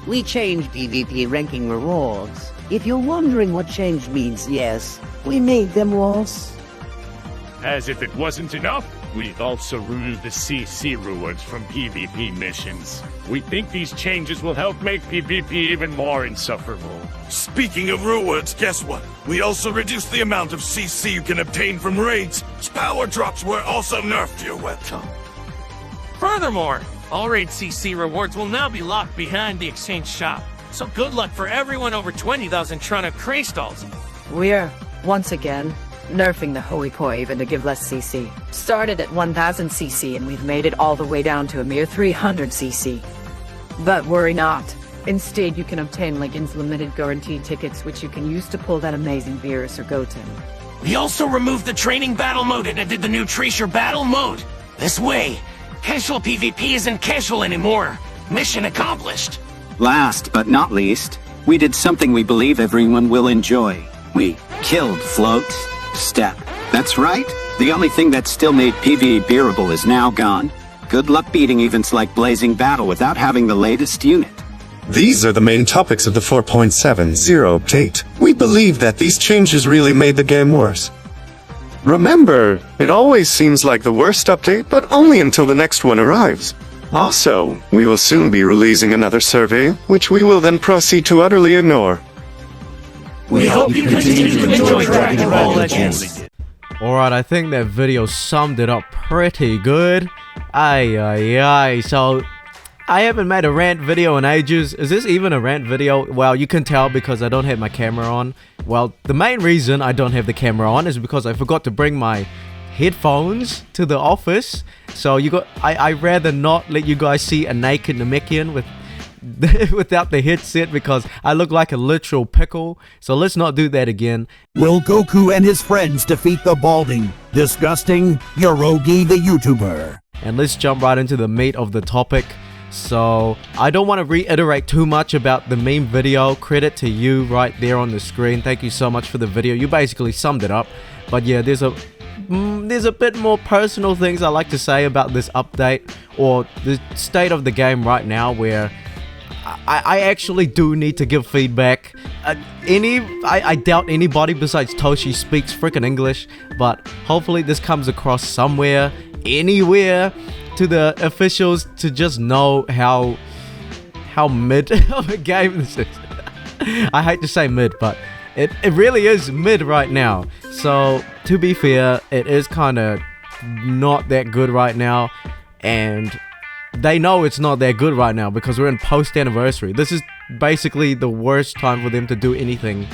We changed PvP ranking rewards. If you're wondering what change means, yes, we made them worse. As if it wasn't enough, we've also removed the CC rewards from PvP missions. We think these changes will help make PvP even more insufferable. Speaking of rewards, guess what? We also reduced the amount of CC you can obtain from raids. Power drops were also nerfed to your webcam. Furthermore, all raid CC rewards will now be locked behind the exchange shop. So good luck for everyone over 20,000 trying to crystals. We're, once again, nerfing the Holy Poison to give less CC. Started at 1000 CC and we've made it all the way down to a mere 300 CC. But worry not. Instead, you can obtain Legends Limited Guaranteed tickets which you can use to pull that amazing Virus or Goten. We also removed the training battle mode and added the new Tracer battle mode. This way, casual PvP isn't casual anymore. Mission accomplished. Last but not least, we did something we believe everyone will enjoy. We killed Float Step. That's right. The only thing that still made PvE bearable is now gone. Good luck beating events like Blazing Battle without having the latest unit. These are the main topics of the 4.70 update. We believe that these changes really made the game worse. Remember, it always seems like the worst update, but only until the next one arrives. Also, we will soon be releasing another survey, which we will then proceed to utterly ignore. We hope you continue to enjoy Dragon Ball Legends. Alright, I think that video summed it up pretty good. So I haven't made a rant video in ages. Is this even a rant video? Well, you can tell because I don't have my camera on. Well, the main reason I don't have the camera on is because I forgot to bring my headphones to the office. So I rather not let you guys see a naked Namekian without the headset because I look like a literal pickle. So let's not do that again. Will Goku and his friends defeat the balding, disgusting Yorugi the YouTuber? And let's jump right into the meat of the topic. So I don't want to reiterate too much about the meme video. Credit to you right there on the screen. Thank you so much for the video. You basically summed it up. But yeah, there's a bit more personal things I like to say about this update or the state of the game right now, where I actually do need to give feedback. I doubt anybody besides Toshi speaks freaking English, but hopefully this comes across somewhere, anywhere, to the officials to just know how mid of a game this is. I hate to say mid, but it really is mid right now. So to be fair, it is kind of not that good right now, and they know it's not that good right now because we're in post-anniversary. This is basically the worst time for them to do anything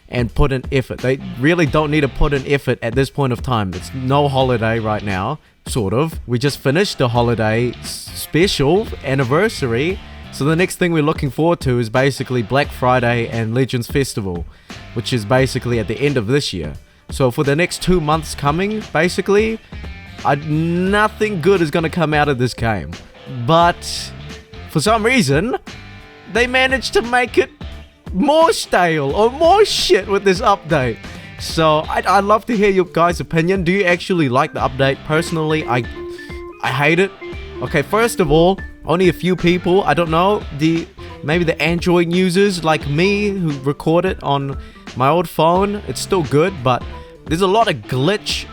and put in effort. They really don't need to put in effort at this point of time. It's no holiday right now, sort of. We just finished the holiday special anniversary. So the next thing we're looking forward to is basically Black Friday and Legends Festival, which is basically at the end of this year. So for the next 2 months coming, basically, nothing good is going to come out of this game. But for some reason, they managed to make it more stale or more shit with this update. So I'd love to hear your guys' opinion. Do you actually like the update? Personally, I hate it. Okay, first of all, only a few people, I don't know, maybe the Android users like me who record it on my old phone, it's still good, but there's a lot of glitch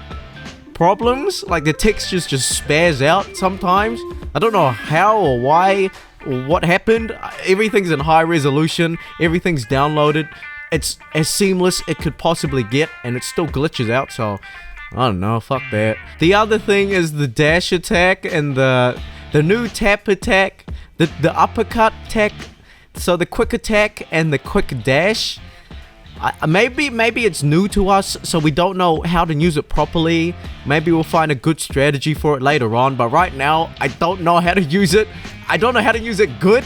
problems. Like the textures just spaz out sometimes. I don't know how or why or what happened. Everything's in high resolution, everything's downloaded, it's as seamless it could possibly get, and it still glitches out. So I don't know, fuck that. The other thing is the dash attack and the new tap attack, the uppercut attack. So the quick attack and the quick dash, maybe it's new to us, so we don't know how to use it properly. Maybe we'll find a good strategy for it later on, but right now I don't know how to use it. I don't know how to use it good.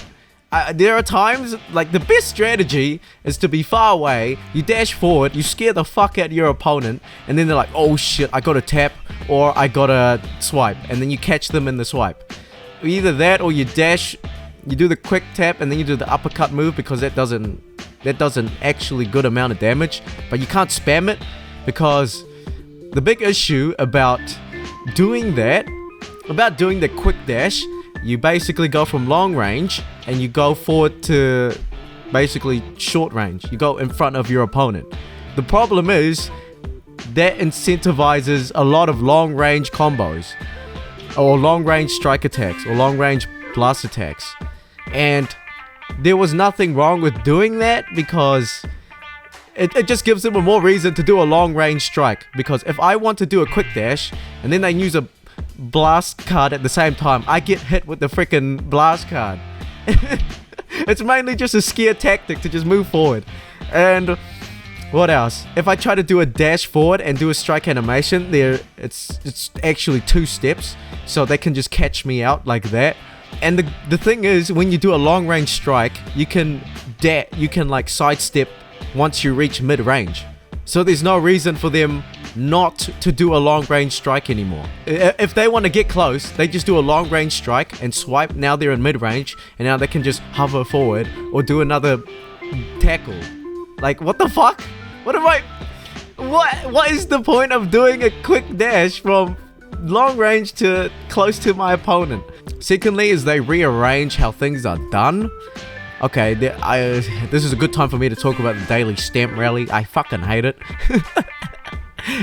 There are times, like, the best strategy is to be far away, you dash forward, you scare the fuck out of your opponent, and then they're like, oh shit, I gotta tap, or I gotta swipe, and then you catch them in the swipe. Either that, or you dash, you do the quick tap, and then you do the uppercut move, because that doesn't actually good amount of damage, but you can't spam it, because the big issue about doing that, about doing the quick dash, You basically go from long range and you go forward to basically short range. You go in front of your opponent. The problem is that incentivizes a lot of long range combos, or long range strike attacks, or long range blast attacks. And there was nothing wrong with doing that, because it just gives them a more reason to do a long range strike. Because if I want to do a quick dash and then they use a blast card at the same time, I get hit with the freaking blast card. It's mainly just a scare tactic to just move forward. And what else? If I try to do a dash forward and do a strike animation, it's actually 2 steps, so they can just catch me out like that. And the thing is, when you do a long range strike, you can like sidestep once you reach mid range. So there's no reason for them not to do a long range strike anymore. If they want to get close, they just do a long range strike and swipe. Now they're in mid range, and now they can just hover forward or do another tackle. Like, what the fuck? What is the point of doing a quick dash from long range to close to my opponent? Secondly, is they rearrange how things are done. Okay, this is a good time for me to talk about the daily stamp rally. I fucking hate it.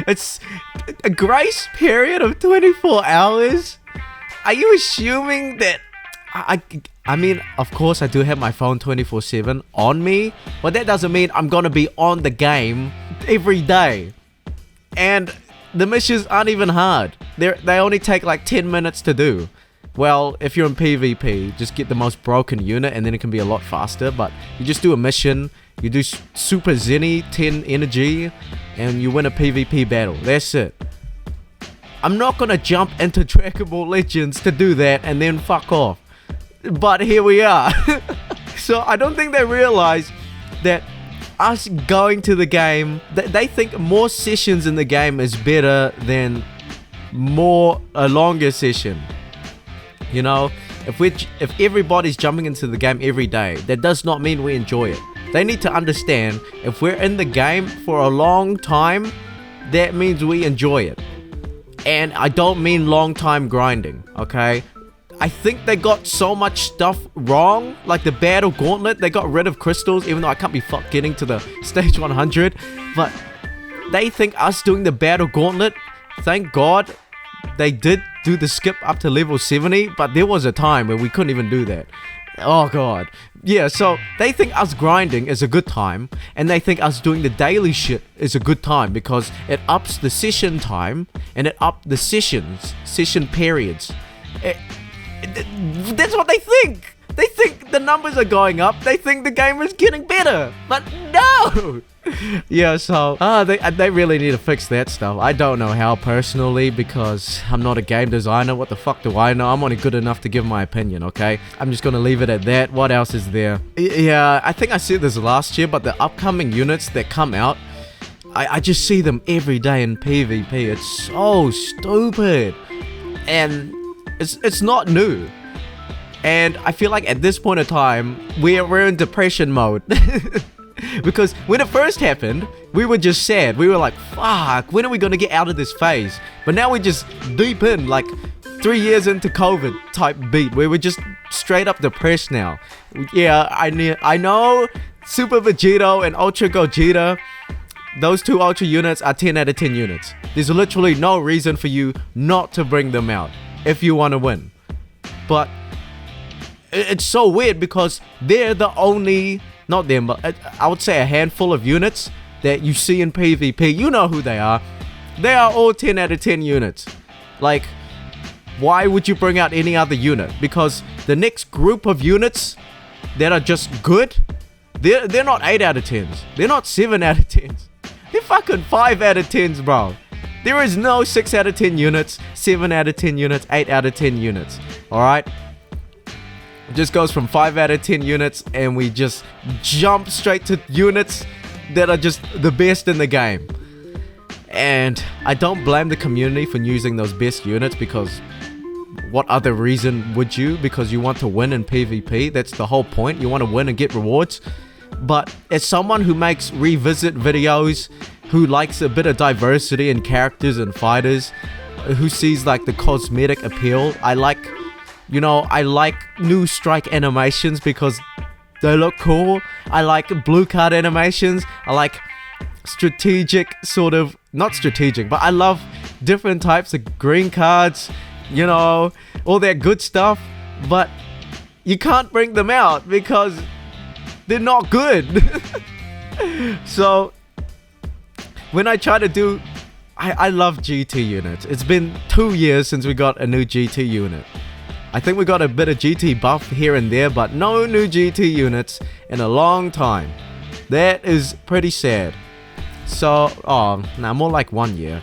It's a grace period of 24 hours. Are you assuming that I mean, of course I do have my phone 24/7 on me, but that doesn't mean I'm gonna be on the game every day. And the missions aren't even hard. They only take like 10 minutes to do. Well, if you're in PvP, just get the most broken unit and then it can be a lot faster. But you just do a mission, you do Super Zenny, 10 energy, and you win a PvP battle. That's it. I'm not gonna jump into Dragon Ball Legends to do that and then fuck off. But here we are. So I don't think they realize that us going to the game, they think more sessions in the game is better than a longer session. You know, if everybody's jumping into the game every day, that does not mean we enjoy it. They need to understand, if we're in the game for a long time, that means we enjoy it. And I don't mean long time grinding, okay? I think they got so much stuff wrong, like the battle gauntlet. They got rid of crystals, even though I can't be fucked getting to the stage 100. But they think us doing the battle gauntlet, thank God they did do the skip up to level 70, but there was a time where we couldn't even do that. Oh god. Yeah, so they think us grinding is a good time, and they think us doing the daily shit is a good time because it ups the session time and it ups the session periods. That's what they think. They think the numbers are going up. They think the game is getting better. But no! Yeah, so they really need to fix that stuff. I don't know how personally, because I'm not a game designer. What the fuck do I know? I'm only good enough to give my opinion, okay? I'm just gonna leave it at that. What else is there? Yeah, I think I said this last year, but the upcoming units that come out, I just see them every day in PvP. It's so stupid. And it's not new. And I feel like at this point in time, we're in depression mode. Because when it first happened, we were just sad. We were like, fuck, when are we gonna get out of this phase? But now we're just deep in, like 3 years into COVID type beat, where we're just straight up depressed now. Yeah, I know Super Vegito and Ultra Gogeta, those 2 Ultra units are 10 out of 10 units. There's literally no reason for you not to bring them out if you want to win. But it's so weird because they're the only, not them, but I would say a handful of units that you see in PvP. You know who they are. They are all 10 out of 10 units. Like, why would you bring out any other unit? Because the next group of units that are just good, they're not 8 out of 10s. They're not 7 out of 10s. They're fucking 5 out of 10s, bro. There is no 6 out of 10 units, 7 out of 10 units, 8 out of 10 units. Alright? It just goes from 5 out of 10 units, and we just jump straight to units that are just the best in the game. And I don't blame the community for using those best units, because what other reason would you? Because you want to win in PvP. That's the whole point. You want to win and get rewards. But as someone who makes revisit videos, who likes a bit of diversity in characters and fighters, who sees like the cosmetic appeal, I like You know, I like new strike animations because they look cool. I like blue card animations. I like strategic sort of, not strategic, but I love different types of green cards, you know, all that good stuff. But you can't bring them out because they're not good. So when I try to do, I love GT units. It's been 2 years since we got a new GT unit. I think we got a bit of GT buff here and there, but no new GT units in a long time. That is pretty sad. So, more like 1 year.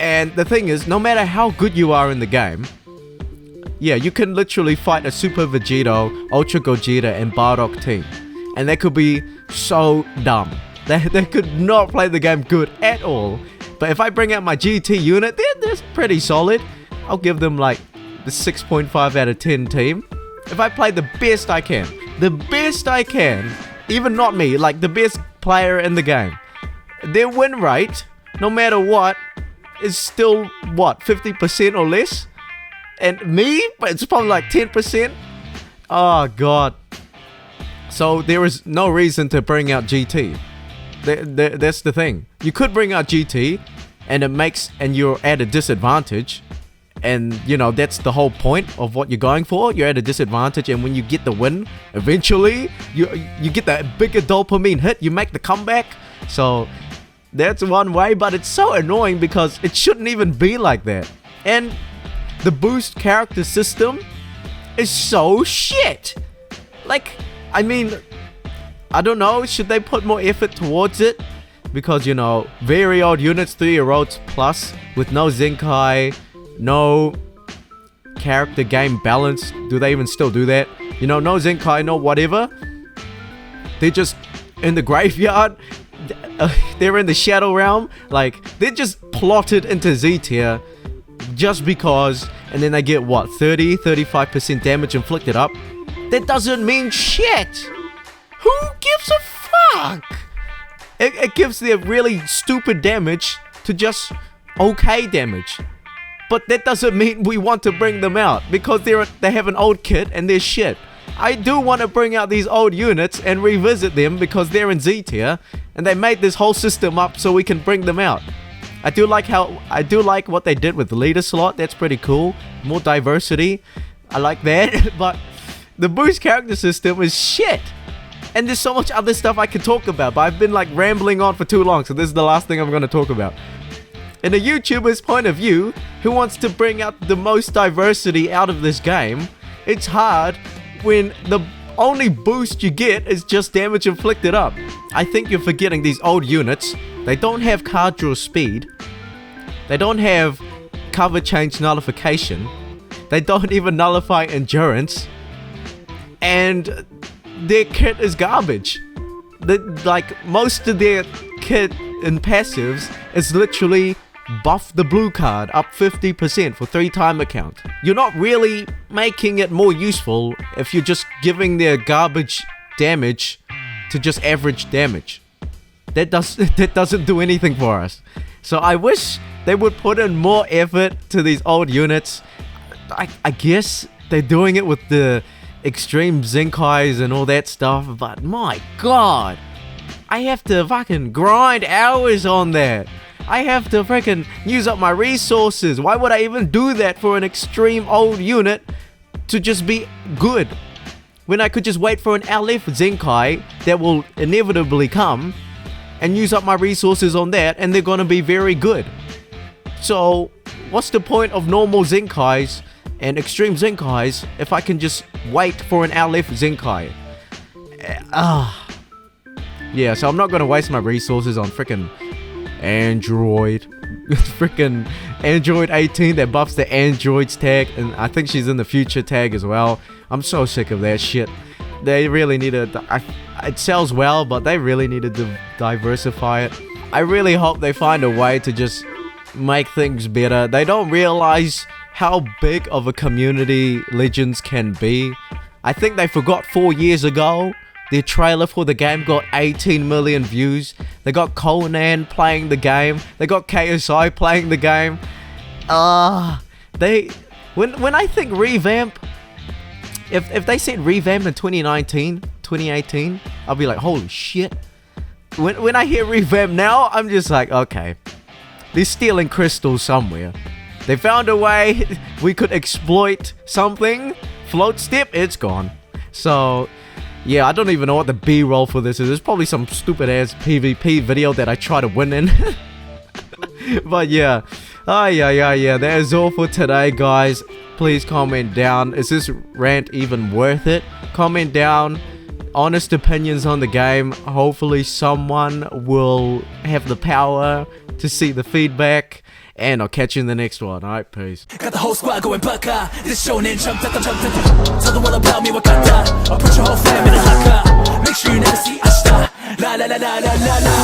And the thing is, no matter how good you are in the game, yeah, you can literally fight a Super Vegito, Ultra Gogeta, and Bardock team. And they could be so dumb. They could not play the game good at all. But if I bring out my GT unit, they're pretty solid. I'll give them like the 6.5 out of 10 team. If I play the best I can, even not me, like the best player in the game, their win rate, no matter what, is still, what, 50% or less? And me, it's probably like 10%. Oh god. So there is no reason to bring out GT. That's the thing. You could bring out GT, and you're at a disadvantage. And, you know, that's the whole point of what you're going for. You're at a disadvantage, and when you get the win, eventually, you get that bigger dopamine hit. You make the comeback. So, that's one way, but it's so annoying because it shouldn't even be like that. And the boost character system is so shit. Like, I mean, I don't know, should they put more effort towards it? Because, you know, very old units, 3-year-olds plus, with no Zenkai, no character game balance. Do they even still do that? You know, no Zenkai, no whatever. They're just in the graveyard. They're in the Shadow Realm. Like, they're just plotted into Z tier just because, and then they get what, 35% damage inflicted up. That doesn't mean shit. Who gives a fuck? It gives their really stupid damage to just okay damage. But that doesn't mean we want to bring them out because they have an old kit and they're shit. I do want to bring out these old units and revisit them because they're in Z tier and they made this whole system up so we can bring them out. I do like what they did with the leader slot. That's pretty cool. More diversity. I like that. But the boost character system is shit. And there's so much other stuff I can talk about, but I've been like rambling on for too long, so this is the last thing I'm going to talk about. In a YouTuber's point of view, who wants to bring out the most diversity out of this game, it's hard when the only boost you get is just damage inflicted up. I think you're forgetting these old units. They don't have card draw speed. They don't have cover change nullification. They don't even nullify endurance. And their kit is garbage. Like, most of their kit and passives is literally buff the blue card up 50% for 3-timer count. You're not really making it more useful if you're just giving their garbage damage to just average damage. That doesn't do anything for us. So I wish they would put in more effort to these old units. I guess they're doing it with the extreme Zenkais and all that stuff, but my god, I have to fucking grind hours on that. I have to freaking use up my resources. Why would I even do that for an extreme old unit to just be good, when I could just wait for an LF Zenkai that will inevitably come and use up my resources on that, and they're gonna be very good. So what's the point of normal Zenkais and extreme Zenkais if I can just wait for an LF Zenkai? Yeah, so I'm not gonna waste my resources on freaking Android. Freaking Android 18 that buffs the Androids tag, and I think she's in the future tag as well. I'm so sick of that shit. They really need to, it sells well, but they really needed to diversify it. I really hope they find a way to just make things better. They don't realize how big of a community Legends can be. I think they forgot 4 years ago. Their trailer for the game got 18 million views. They got Conan playing the game. They got KSI playing the game. When I think revamp, if they said revamp in 2019, 2018, I'll be like, holy shit. When I hear revamp now, I'm just like, okay, they're stealing crystals somewhere. They found a way we could exploit something. Float step, it's gone. So yeah, I don't even know what the B-roll for this is. It's probably some stupid ass PvP video that I try to win in. But yeah, yeah. That is all for today, guys. Please comment down. Is this rant even worth it? Comment down honest opinions on the game. Hopefully someone will have the power to see the feedback. And I'll catch you in the next one. Alright, peace. Got the whole squad going baka. This shonen jumped at the tell the world about me wakata. I'll put your whole fam in a haka. Make sure you never see Ashta. La la la la la la la.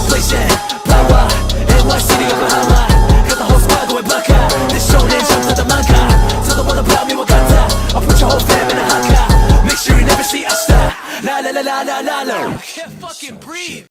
Blazing power. NY City Yokohama. Got the whole squad going baka. This shonen jumped at the manga. Tell the world about me wakata. I'll put your whole fam in a haka. Make sure you never see Ashta. La la la la la la la. Can't fucking breathe.